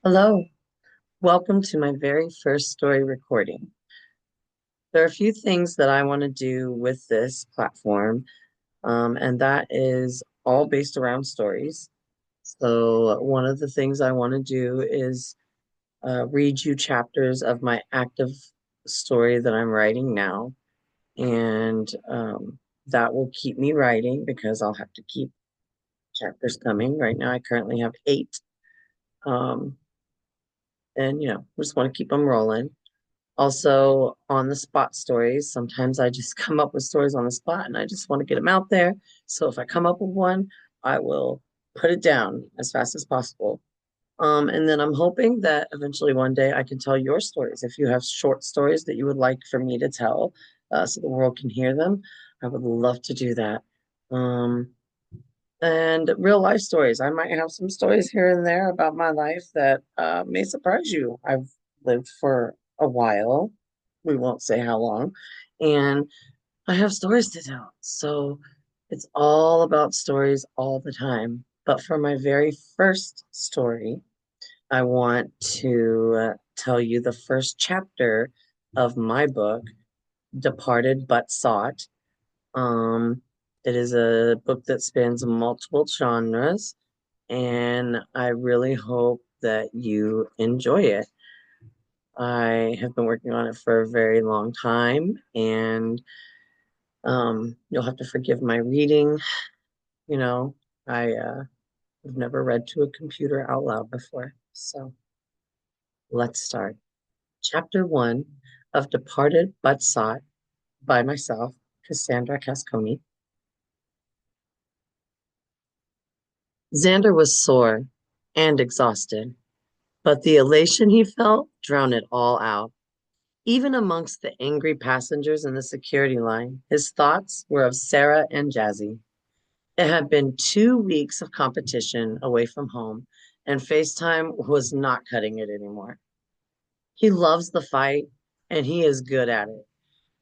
Hello, welcome to my very first story recording. There are a few things that I want to do with this platform, and that is all based around stories. So, one of the things I want to do is read you chapters of my active story that I'm writing now, and that will keep me writing because I'll have to keep chapters coming. Right now, I currently have eight, um, and we just want to keep them rolling. Also, on the spot stories. Sometimes I just come up with stories on the spot and I just want to get them out there. So if I come up with one, I will put it down as fast as possible. And then I'm hoping that eventually one day I can tell your stories. If you have short stories that you would like for me to tell, so the world can hear them, I would love to do that. Um, and real life stories. I might have some stories here and there about my life that may surprise you. I've lived for a while. We won't say how long. And I have stories to tell. So it's all about stories all the time. But for my very first story, I want to tell you the first chapter of my book, Departed But Sought. Um, it is a book that spans multiple genres, and I really hope that you enjoy it. I have been working on it for a very long time, and you'll have to forgive my reading. You know, have never read to a computer out loud before. So let's start. Chapter one of Departed But Sought by myself, Cassandra Casconi. Xander was sore and exhausted, but the elation he felt drowned it all out. Even amongst the angry passengers in the security line, his thoughts were of Sarah and Jazzy. It had been 2 weeks of competition away from home, and FaceTime was not cutting it anymore. He loves the fight, and he is good at it.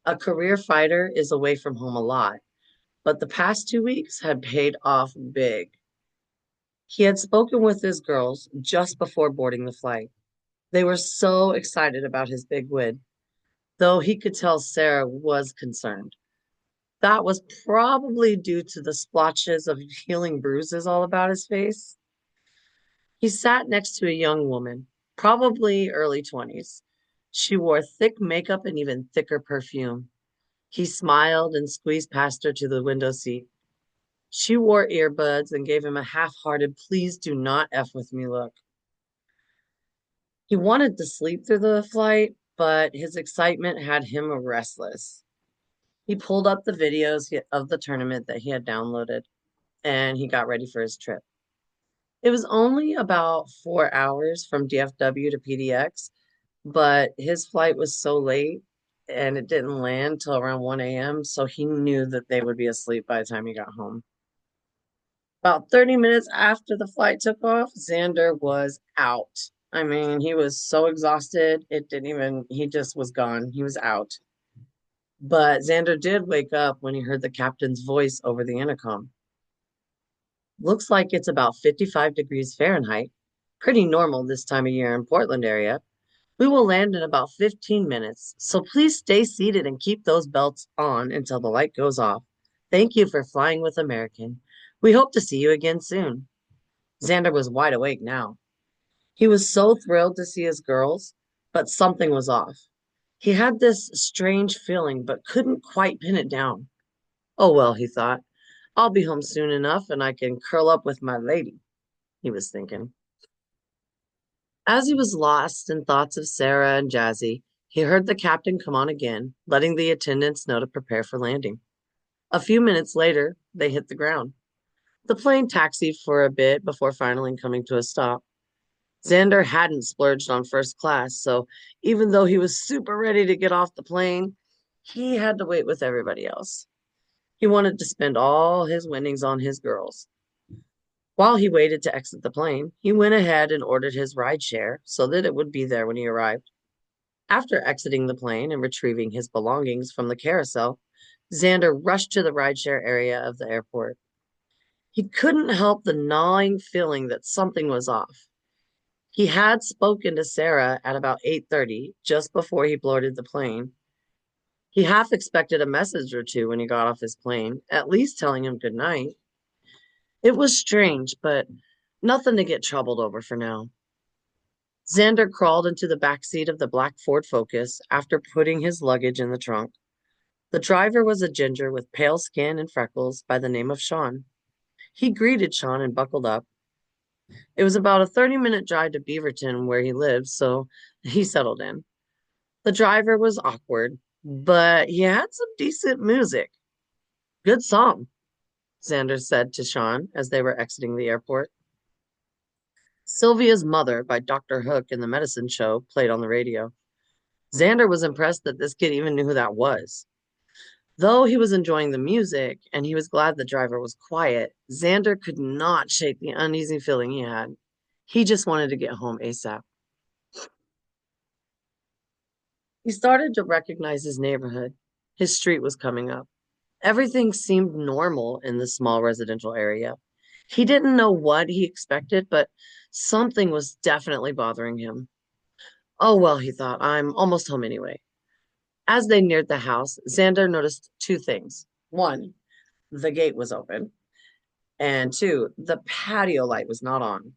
A career fighter is away from home a lot, but the past 2 weeks had paid off big. He had spoken with his girls just before boarding the flight. They were so excited about his big win, though he could tell Sarah was concerned. That was probably due to the splotches of healing bruises all about his face. He sat next to a young woman, probably early 20s. She wore thick makeup and even thicker perfume. He smiled and squeezed past her to the window seat. She wore earbuds and gave him a half hearted, please do not F with me look. He wanted to sleep through the flight, but his excitement had him restless. He pulled up the videos of the tournament that he had downloaded and he got ready for his trip. It was only about 4 hours from DFW to PDX, but his flight was so late and it didn't land till around 1 a.m., so he knew that they would be asleep by the time he got home. About 30 minutes after the flight took off, Xander was out. I mean, he was so exhausted, he just was gone. He was out. But Xander did wake up when he heard the captain's voice over the intercom. Looks like it's about 55 degrees Fahrenheit. Pretty normal this time of year in Portland area. We will land in about 15 minutes, so please stay seated and keep those belts on until the light goes off. Thank you for flying with American. We hope to see you again soon. Xander was wide awake now. He was so thrilled to see his girls, but something was off. He had this strange feeling, but couldn't quite pin it down. Oh, well, he thought, I'll be home soon enough and I can curl up with my lady, he was thinking. As he was lost in thoughts of Sarah and Jazzy, he heard the captain come on again, letting the attendants know to prepare for landing. A few minutes later, they hit the ground. The plane taxied for a bit before finally coming to a stop. Xander hadn't splurged on first class, so even though he was super ready to get off the plane, he had to wait with everybody else. He wanted to spend all his winnings on his girls. While he waited to exit the plane, he went ahead and ordered his ride share so that it would be there when he arrived. After exiting the plane and retrieving his belongings from the carousel, Xander rushed to the rideshare area of the airport. He couldn't help the gnawing feeling that something was off. He had spoken to Sarah at about 8:30, just before he boarded the plane. He half expected a message or two when he got off his plane, at least telling him good night. It was strange, but nothing to get troubled over for now. Xander crawled into the back seat of the black Ford Focus after putting his luggage in the trunk. The driver was a ginger with pale skin and freckles by the name of Sean. He greeted Sean and buckled up. It was about a 30-minute drive to Beaverton where he lived, so he settled in. The driver was awkward, but he had some decent music. Good song, Xander said to Sean as they were exiting the airport. Sylvia's Mother by Dr. Hook in the medicine show played on the radio. Xander was impressed that this kid even knew who that was. Though he was enjoying the music and he was glad the driver was quiet, Xander could not shake the uneasy feeling he had. He just wanted to get home ASAP. He started to recognize his neighborhood. His street was coming up. Everything seemed normal in the small residential area. He didn't know what he expected, but something was definitely bothering him. Oh, well, he thought, I'm almost home anyway. As they neared the house, Xander noticed two things. One, the gate was open, and two, the patio light was not on.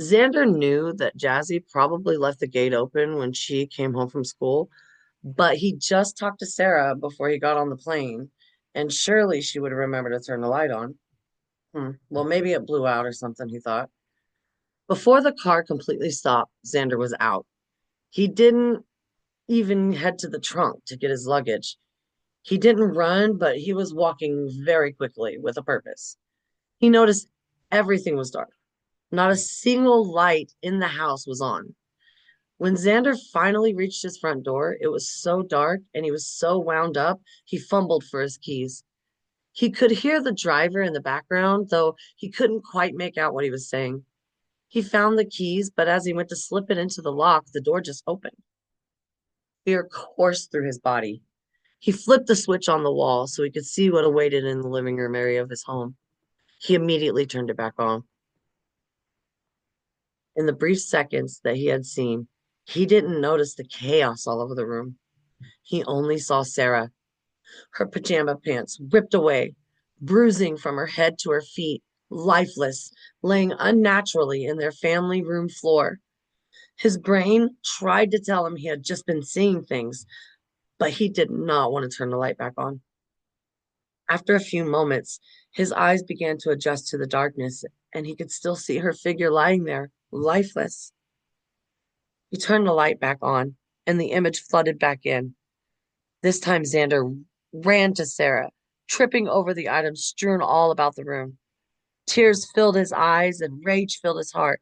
Xander knew that Jazzy probably left the gate open when she came home from school, but he just talked to Sarah before he got on the plane, and surely she would remember to turn the light on. Well, maybe it blew out or something, he thought. Before the car completely stopped, Xander was out. He didn't even head to the trunk to get his luggage. He didn't run, but he was walking very quickly with a purpose. He noticed everything was dark. Not a single light in the house was on. When Xander finally reached his front door, it was so dark and he was so wound up, he fumbled for his keys. He could hear the driver in the background, though he couldn't quite make out what he was saying. He found the keys, but as he went to slip it into the lock, the door just opened. Fear coursed through his body. He flipped the switch on the wall so he could see what awaited in the living room area of his home. He immediately turned it back on. In the brief seconds that he had seen, he didn't notice the chaos all over the room. He only saw Sarah, her pajama pants ripped away, bruising from her head to her feet, lifeless, laying unnaturally in their family room floor. His brain tried to tell him he had just been seeing things, but he did not want to turn the light back on. After a few moments, his eyes began to adjust to the darkness, and he could still see her figure lying there, lifeless. He turned the light back on, and the image flooded back in. This time, Xander ran to Sarah, tripping over the items strewn all about the room. Tears filled his eyes and rage filled his heart.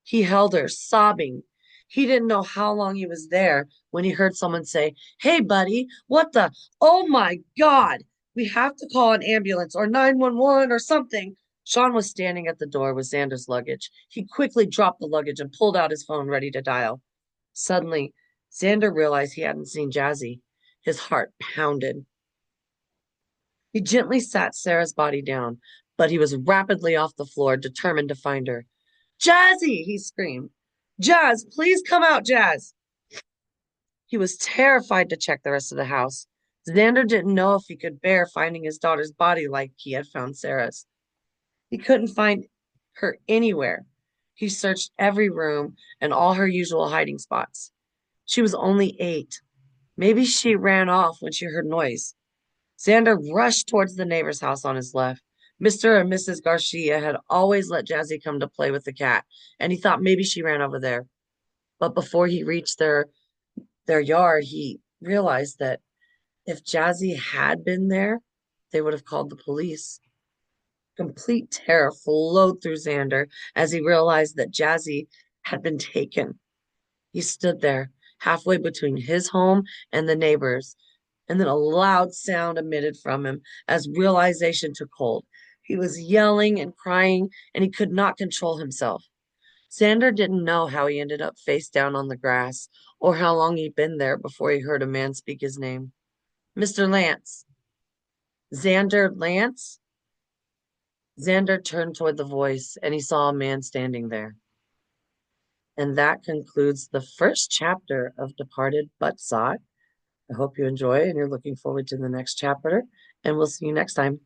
He held her, sobbing. He didn't know how long he was there when he heard someone say, "Hey, buddy, what the? Oh my God! We have to call an ambulance or 911 or something." Sean was standing at the door with Xander's luggage. He quickly dropped the luggage and pulled out his phone ready to dial. Suddenly, Xander realized he hadn't seen Jazzy. His heart pounded. He gently sat Sarah's body down, but he was rapidly off the floor, determined to find her. "Jazzy!" he screamed. "Jazz, please come out, Jazz!" He was terrified to check the rest of the house. Xander didn't know if he could bear finding his daughter's body like he had found Sarah's. He couldn't find her anywhere. He searched every room and all her usual hiding spots. She was only 8. Maybe she ran off when she heard noise. Xander rushed towards the neighbor's house on his left. Mr. and Mrs. Garcia had always let Jazzy come to play with the cat, and he thought maybe she ran over there. But before he reached their yard, he realized that if Jazzy had been there, they would have called the police. Complete terror flowed through Xander as he realized that Jazzy had been taken. He stood there, halfway between his home and the neighbor's, and then a loud sound emitted from him as realization took hold. He was yelling and crying, and he could not control himself. Xander didn't know how he ended up face down on the grass or how long he'd been there before he heard a man speak his name. "Mr. Lance." "Xander Lance?" Xander turned toward the voice, and he saw a man standing there. And that concludes the first chapter of Departed But Sought. I hope you enjoy and you're looking forward to the next chapter. And we'll see you next time.